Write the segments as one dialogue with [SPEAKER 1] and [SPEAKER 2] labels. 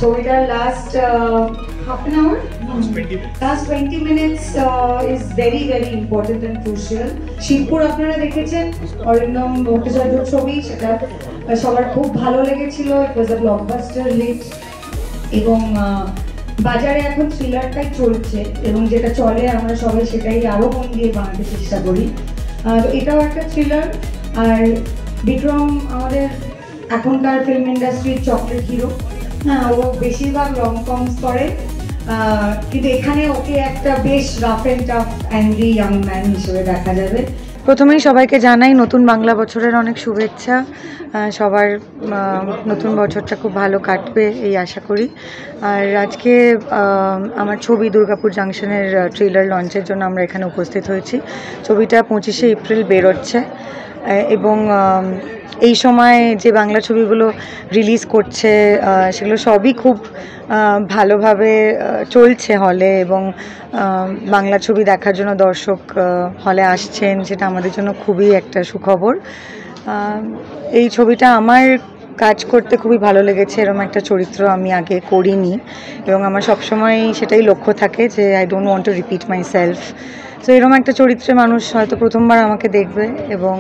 [SPEAKER 1] ছবিটার last half an hour, last 20 minutes is very very important and crucial. Shibpur আপনারা দেখেছেন অরিন্দম ভট্টাচার্যর ছবি, সেটা সবার খুব ভালো লেগেছিল। ইট ওয়াজ আ ব্লকবাস্টার হিট এবং বাজারে এখন থ্রিলারটাই চলছে এবং যেটা চলে আমরা সবাই সেটাই আরো মন দিয়ে বানাতে চেষ্টা করি। তো এটাও একটা থ্রিলার। আর বিক্রম আমাদের এখনকার ফিল্ম ইন্ডাস্ট্রির চকলেট হিরো। হ্যাঁ, ও বেশিরভাগ লং কমস করে, কিন্তু এখানে ওকে একটা বেশ rough and tough angry young man হিসেবে দেখা যাবে। প্রথমেই সবাইকে জানাই নতুন বাংলা বছরের অনেক শুভেচ্ছা। সবার নতুন বছরটা খুব ভালো কাটবে এই আশা করি। আর আজকে আমার ছবি দুর্গাপুর জাংশনের ট্রেলার লঞ্চের জন্য আমরা এখানে উপস্থিত হয়েছি। ছবিটা 25শে এপ্রিল বেরোচ্ছে এবং এই সময় যে বাংলা ছবিগুলো রিলিজ করছে সেগুলো সবই খুব ভালোভাবে চলছে হলে এবং বাংলা ছবি দেখার জন্য দর্শক হলে আসছেন, সেটা আমাদের জন্য খুবই একটা সুখবর। এই ছবিটা আমার কাজ করতে খুবই ভালো লেগেছে। এরকম একটা চরিত্র আমি আগে করিনি এবং আমার সবসময় সেটাই লক্ষ্য থাকে যে I don't want to repeat my self. তো এরকম একটা চরিত্রে মানুষ হয়তো প্রথমবার আমাকে দেখবে এবং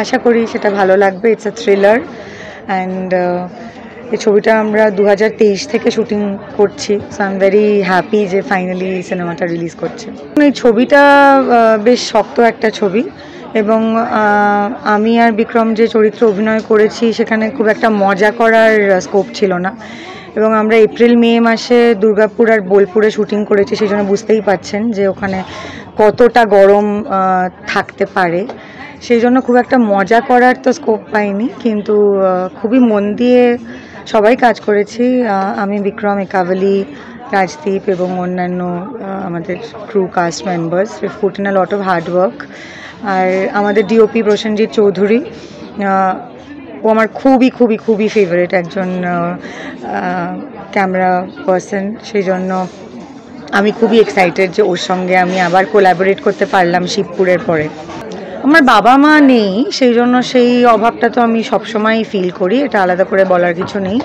[SPEAKER 1] আশা করি সেটা ভালো লাগবে। ইটস আ থ্রিলার অ্যান্ড এই ছবিটা আমরা 2023 থেকে শুটিং করছি। So I am very happy যে ফাইনালি সিনেমাটা রিলিজ করছে। এই ছবিটা বেশ শক্ত একটা ছবি এবং আমি আর বিক্রম যে চরিত্র অভিনয় করেছি সেখানে খুব একটা মজা করার স্কোপ ছিল না এবং আমরা এপ্রিল মে মাসে দুর্গাপুর আর বোলপুরে শুটিং করেছি, সেই জন্য বুঝতেই পাচ্ছেন যে ওখানে কতটা গরম থাকতে পারে। সেই জন্য খুব একটা মজা করার তো স্কোপ পাইনি, কিন্তু খুবই মন দিয়ে সবাই কাজ করেছি। আমি, বিক্রম, একাবলি, রাজদীপ এবং অন্যান্য আমাদের crew cast members. We've put in a lot of hard work. আর আমাদের ডিওপি প্রসেনজিৎ চৌধুরী, ও আমার খুবই খুবই খুবই ফেভারিট একজন ক্যামেরা পার্সন, সেই জন্য আমি খুবই এক্সাইটেড যে ওর সঙ্গে আমি আবার কোলাবোরেট করতে পারলাম শিবপুরের পরে। আমার বাবা মা নেই, সেই জন্য সেই অভাবটা তো আমি সবসময়ই ফিল করি, এটা আলাদা করে বলার কিছু নেই।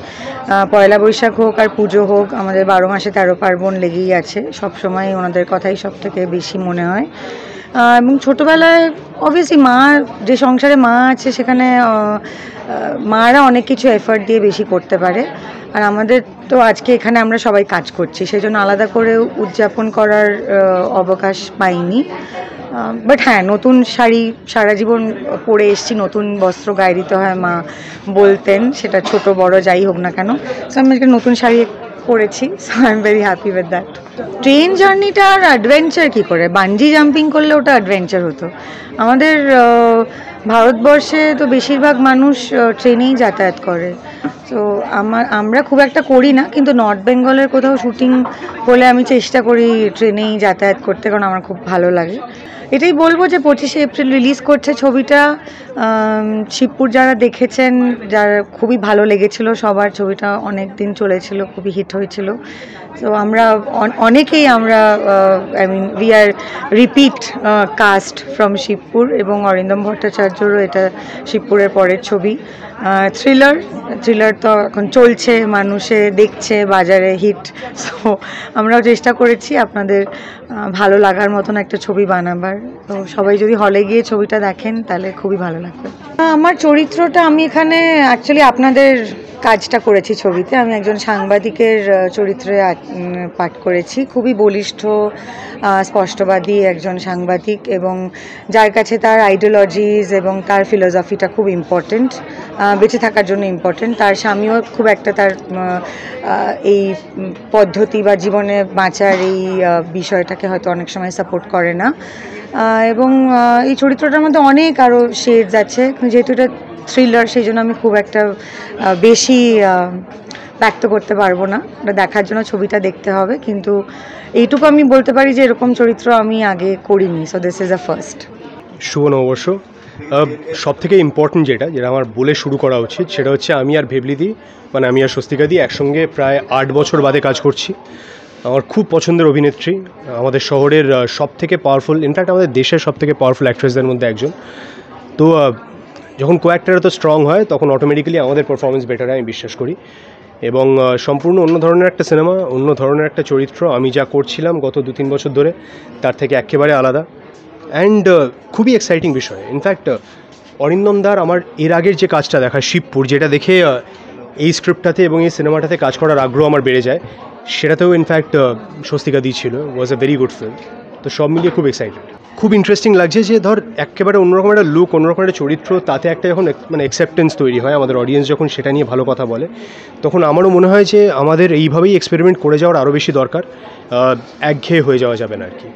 [SPEAKER 1] পয়লা বৈশাখ হোক আর পুজো হোক, আমাদের 12 মাসে 13 পার্বণ লেগেই আছে। সবসময় ওনাদের কথাই সব থেকে বেশি মনে হয়। এবং ছোটোবেলায় অবভিয়াসলি মা, যে সংসারে মা আছে সেখানে মারা অনেক কিছু এফার্ট দিয়ে বেশি করতে পারে। আর আমাদের তো আজকে এখানে আমরা সবাই কাজ করছি, সেই জন্য আলাদা করে উদযাপন করার অবকাশ পাইনি। বাট হ্যাঁ, নতুন শাড়ি সারা জীবন পরে এসেছি, নতুন বস্ত্র গায়ে দিতে হয় মা বলতেন, সেটা ছোট বড় যাই হোক না কেন। সো আমি আজকে নতুন শাড়ি পরেছি, so I am very happy with that. Train জার্নিটা আর অ্যাডভেঞ্চার কী করে, বানজি জাম্পিং করলে ওটা অ্যাডভেঞ্চার হতো। আমাদের ভারতবর্ষে তো বেশিরভাগ মানুষ ট্রেনেই যাতায়াত করে। তো আমরা খুব একটা করি না, কিন্তু নর্থ বেঙ্গলের কোথাও শুটিং হলে আমি চেষ্টা করি ট্রেনেই যাতায়াত করতে, কারণ আমার খুব ভালো লাগে। এটাই বলবো যে 25শে এপ্রিল রিলিজ করছে ছবিটা। শিবপুর যারা দেখেছেন, যারা খুবই ভালো লেগেছিল সবার, ছবিটা অনেক দিন চলেছিল, খুবই হিট হয়েছিল। তো আমরা অনেকেই আমরা I mean we are repeat cast from Shibpur এবং অরিন্দম ভট্টাচার্যরও এটা শিবপুরের পরের ছবি। থ্রিলার তো এখন চলছে, মানুষে দেখছে, বাজারে হিট। সো আমরাও চেষ্টা করেছি আপনাদের ভালো লাগার মতন একটা ছবি বানাবার। তো সবাই যদি হলে গিয়ে ছবিটা দেখেন তাহলে খুবই ভালো লাগবে। আমার চরিত্রটা, আমি এখানে অ্যাকচুয়ালি আপনাদের কাজটা করেছি ছবিতে। আমি একজন সাংবাদিকের চরিত্রে পাঠ করেছি, খুবই বলিষ্ঠ স্পষ্টবাদী একজন সাংবাদিক এবং যার কাছে তার আইডিওলজিজ এবং তার ফিলোসফিটা খুব ইম্পর্টেন্ট, বেঁচে থাকার জন্য ইম্পর্টেন্ট। তার স্বামীও খুব একটা তার এই পদ্ধতি বা জীবনে বাঁচার এই বিষয়টাকে হয়তো অনেক সময় সাপোর্ট করে না। এবং এই চরিত্রটার মধ্যে অনেক আরও শেডস আছে, যেহেতু এটা থ্রিলার সেই জন্য আমি খুব একটা বেশি ব্যক্ত করতে পারবো না। ওটা দেখার জন্য ছবিটা দেখতে হবে, কিন্তু এইটুকু আমি বলতে পারি যে এরকম চরিত্র আমি আগে করিনি। So this is a first.
[SPEAKER 2] শুভ নববর্ষ। সব থেকে ইম্পর্টেন্ট যেটা আমার বলে শুরু করা উচিত সেটা হচ্ছে আমি আর ভেবলিদি, মানে আমি আর স্বস্তিকাদি একসঙ্গে প্রায় 8 বছর বাদে কাজ করছি। আমার খুব পছন্দের অভিনেত্রী, আমাদের শহরের সব থেকে পাওয়ারফুল, ইনফ্যাক্ট আমাদের দেশের সব থেকে পাওয়ারফুল অ্যাক্ট্রেসদের মধ্যে একজন। তো যখন কো অ্যাক্টর এত স্ট্রং হয় তখন অটোমেটিক্যালি আমাদের পারফরমেন্স বেটার হয়, আমি বিশ্বাস করি। এবং সম্পূর্ণ অন্য ধরনের একটা সিনেমা, অন্য ধরনের একটা চরিত্র। আমি যা করছিলাম গত 2-3 বছর ধরে তার থেকে একেবারে আলাদা, অ্যান্ড খুবই এক্সাইটিং বিষয়। ইনফ্যাক্ট অরিন্দম দার আমার এর আগের যে কাজটা দেখা শিবপুর, যেটা দেখে এই স্ক্রিপ্টটাতে এবং এই সিনেমাটাতে কাজ করার আগ্রহ আমার বেড়ে যায়, সেটাতেও ইনফ্যাক্ট স্বস্তিকা দি ছিল, ওয়াজ আ ভেরি গুড ফিল্ম। তো সব মিলিয়ে খুব এক্সাইটেড, খুব ইন্টারেস্টিং লাগছে যে ধর একেবারে অন্যরকম একটা লুক, অন্যরকম একটা চরিত্র, তাতে একটা যখন মানে অ্যাকসেপ্টেন্স তৈরি হয়, আমাদের অডিয়েন্স যখন সেটা নিয়ে ভালো কথা বলে, তখন আমারও মনে হয় যে আমাদের এইভাবেই এক্সপেরিমেন্ট করে যাওয়ার আরও বেশি দরকার। একঘেয়ে হয়ে যাওয়া যাবে না আর কি।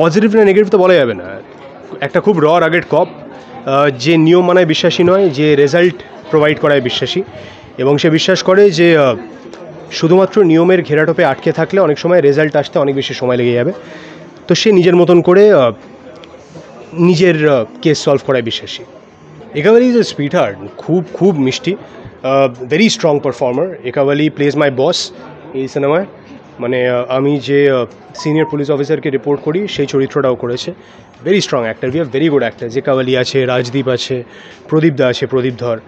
[SPEAKER 2] পজিটিভ না নেগেটিভ তো বলা যাবে না, একটা খুব রাগেড কপ, যে নিয়ম মানায় বিশ্বাসী নয়, যে রেজাল্ট প্রোভাইড করায় বিশ্বাসী, এবং সে বিশ্বাস করে যে শুধুমাত্র নিয়মের ঘেরাটোপে আটকে থাকলে অনেক সময় রেজাল্ট আসতে অনেক বেশি সময় লেগে যাবে। তো সে নিজের মতন করে নিজের কেস সলভ করায় বিশ্বাসী। একাওয়ালি ইজ এ সুইট হার্ট, খুব খুব মিষ্টি, ভেরি স্ট্রং পারফর্মার। একাওয়ালি প্লেজ মাই বস এই সিনেমায়, মানে আমি যে সিনিয়র পুলিশ অফিসারকে রিপোর্ট করি সেই চরিত্রটাও করেছে। Very strong actor, we have very good actor. Ekawali আছে, রাজদীপ আছে, প্রদীপ দা আছে, প্রদীপ ধর,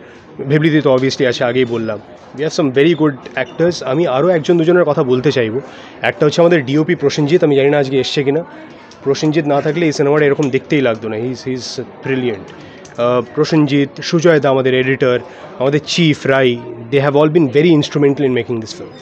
[SPEAKER 2] ভেবলিদি তো অবভিয়াসলি আছে, আগেই বললাম। We have some very good actors. আমি আরও একজন দুজনের কথা বলতে চাইবো। একটা হচ্ছে আমাদের ডিওপি প্রসেনজিৎ, আমি জানি না আজকে এসছে কিনা। প্রসেনজিৎ না থাকলে এই সিনেমাটা এরকম দেখতেই লাগতো না। He is brilliant. Prosenjit, Sujoy da আমাদের এডিটর, আমাদের chief Rai, they have all been very instrumental in making this film.